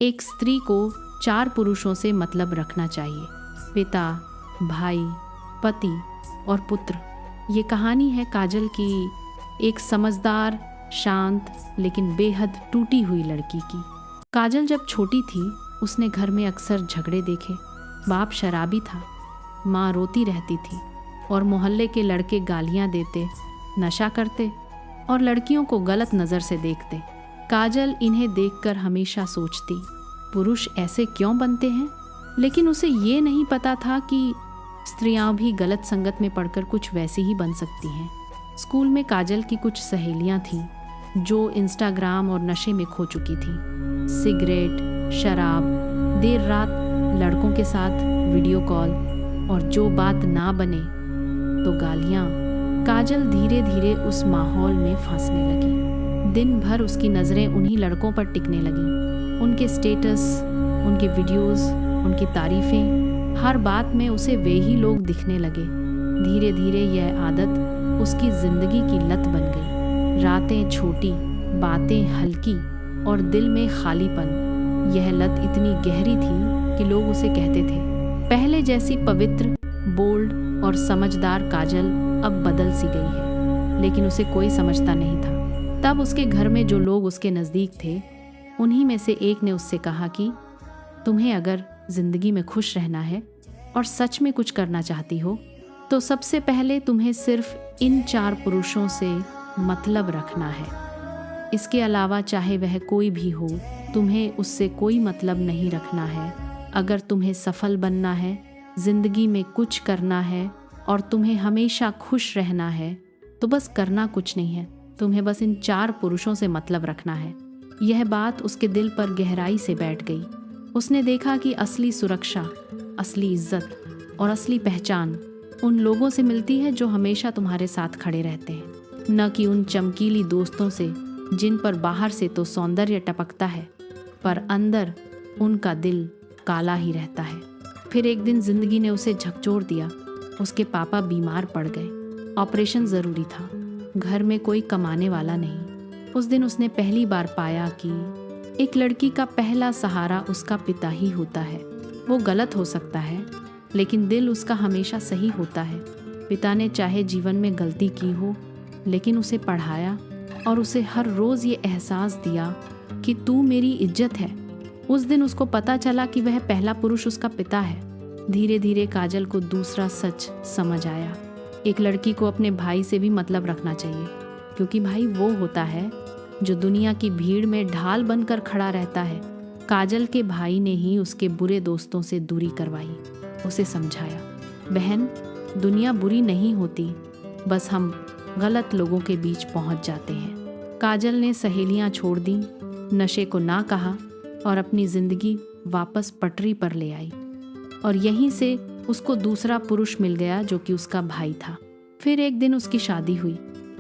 एक स्त्री को 4 पुरुषों से मतलब रखना चाहिए, पिता, भाई, पति और पुत्र। ये कहानी है काजल की, एक समझदार, शांत लेकिन बेहद टूटी हुई लड़की की। काजल जब छोटी थी उसने घर में अक्सर झगड़े देखे। बाप शराबी था, माँ रोती रहती थी और मोहल्ले के लड़के गालियाँ देते, नशा करते और लड़कियों को गलत नज़र से देखते। काजल इन्हें देखकर हमेशा सोचती, पुरुष ऐसे क्यों बनते हैं? लेकिन उसे ये नहीं पता था कि स्त्रियां भी गलत संगत में पड़कर कुछ वैसी ही बन सकती हैं। स्कूल में काजल की कुछ सहेलियां थीं जो इंस्टाग्राम और नशे में खो चुकी थीं। सिगरेट, शराब, देर रात लड़कों के साथ वीडियो कॉल और जो बात ना बने तो गालियां। काजल धीरे धीरे उस माहौल में फंसने लगी। दिन भर उसकी नज़रें उन्हीं लड़कों पर टिकने लगीं। उनके स्टेटस, उनके वीडियोस, उनकी तारीफ़ें, हर बात में उसे वे ही लोग दिखने लगे। धीरे धीरे यह आदत उसकी ज़िंदगी की लत बन गई। रातें छोटी, बातें हल्की और दिल में खालीपन। यह लत इतनी गहरी थी कि लोग उसे कहते थे, पहले जैसी पवित्र, बोल्ड और समझदार काजल अब बदल सी गई है। लेकिन उसे कोई समझता नहीं था। तब उसके घर में जो लोग उसके नज़दीक थे, उन्हीं में से एक ने उससे कहा कि तुम्हें अगर ज़िंदगी में खुश रहना है और सच में कुछ करना चाहती हो तो सबसे पहले तुम्हें सिर्फ इन 4 पुरुषों से मतलब रखना है। इसके अलावा चाहे वह कोई भी हो, तुम्हें उससे कोई मतलब नहीं रखना है। अगर तुम्हें सफल बनना है, ज़िंदगी में कुछ करना है और तुम्हें हमेशा खुश रहना है तो बस करना कुछ नहीं है, तुम्हें बस इन 4 पुरुषों से मतलब रखना है। यह बात उसके दिल पर गहराई से बैठ गई। उसने देखा कि असली सुरक्षा, असली इज्जत और असली पहचान उन लोगों से मिलती है जो हमेशा तुम्हारे साथ खड़े रहते हैं, न कि उन चमकीली दोस्तों से जिन पर बाहर से तो सौंदर्य टपकता है पर अंदर उनका दिल काला ही रहता है। फिर एक दिन जिंदगी ने उसे झकझोर दिया। उसके पापा बीमार पड़ गए, ऑपरेशन ज़रूरी था, घर में कोई कमाने वाला नहीं। उस दिन उसने पहली बार पाया कि एक लड़की का पहला सहारा उसका पिता ही होता है। वो गलत हो सकता है लेकिन दिल उसका हमेशा सही होता है। पिता ने चाहे जीवन में गलती की हो लेकिन उसे पढ़ाया और उसे हर रोज़ ये एहसास दिया कि तू मेरी इज्जत है। उस दिन उसको पता चला कि वह पहला पुरुष उसका पिता है। धीरे धीरे काजल को दूसरा सच समझ आया। एक लड़की को अपने भाई से भी मतलब रखना चाहिए, क्योंकि भाई वो होता है जो दुनिया की भीड़ में ढाल बनकर खड़ा रहता है। काजल के भाई ने ही उसके बुरे दोस्तों से दूरी करवाई, उसे समझाया, बहन, दुनिया बुरी नहीं होती, बस हम गलत लोगों के बीच पहुंच जाते हैं। काजल ने सहेलियां छोड़ दी, नशे को ना कहा और अपनी जिंदगी वापस पटरी पर ले आई। और यहीं से उसको दूसरा पुरुष मिल गया जो कि उसका भाई था। फिर एक दिन उसकी शादी हुई।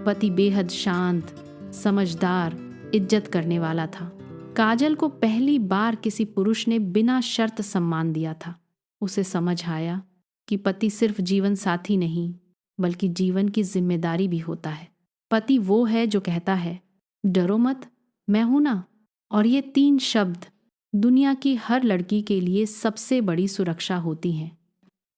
पति बेहद शांत, समझदार, इज्जत करने वाला था। काजल को पहली बार किसी पुरुष ने बिना शर्त सम्मान दिया था। उसे समझ आया कि पति सिर्फ जीवन साथी नहीं बल्कि जीवन की जिम्मेदारी भी होता है। पति वो है जो कहता है, डरो मत, मैं हूं ना। और ये 3 शब्द दुनिया की हर लड़की के लिए सबसे बड़ी सुरक्षा होती हैं।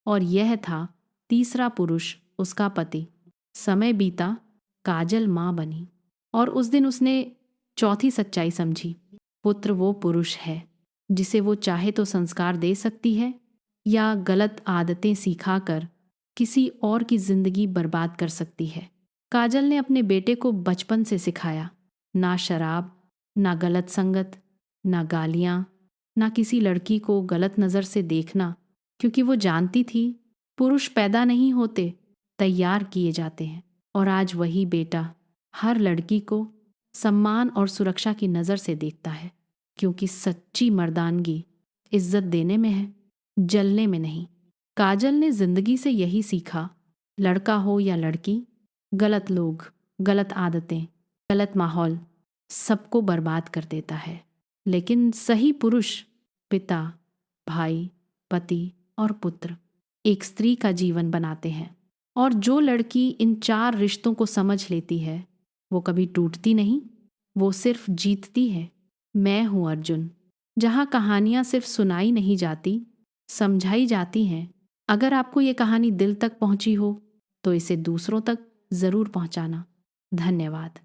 और यह था तीसरा पुरुष, उसका पति। समय बीता, काजल माँ बनी और उस दिन उसने चौथी सच्चाई समझी। पुत्र वो पुरुष है जिसे वो चाहे तो संस्कार दे सकती है या गलत आदतें सिखाकर किसी और की जिंदगी बर्बाद कर सकती है। काजल ने अपने बेटे को बचपन से सिखाया, ना शराब, ना गलत संगत, ना गालियाँ, ना किसी लड़की को गलत नज़र से देखना, क्योंकि वो जानती थी पुरुष पैदा नहीं होते, तैयार किए जाते हैं। और आज वही बेटा हर लड़की को सम्मान और सुरक्षा की नज़र से देखता है, क्योंकि सच्ची मर्दानगी इज्जत देने में है, जलने में नहीं। काजल ने जिंदगी से यही सीखा, लड़का हो या लड़की, गलत लोग, गलत आदतें, गलत माहौल सबको बर्बाद कर देता है। लेकिन सही पुरुष पिता, भाई, पति और पुत्र एक स्त्री का जीवन बनाते हैं। और जो लड़की इन 4 रिश्तों को समझ लेती है वो कभी टूटती नहीं, वो सिर्फ जीतती है। मैं हूँ अर्जुन, जहाँ कहानियाँ सिर्फ सुनाई नहीं जाती, समझाई जाती हैं। अगर आपको ये कहानी दिल तक पहुँची हो तो इसे दूसरों तक ज़रूर पहुँचाना। धन्यवाद।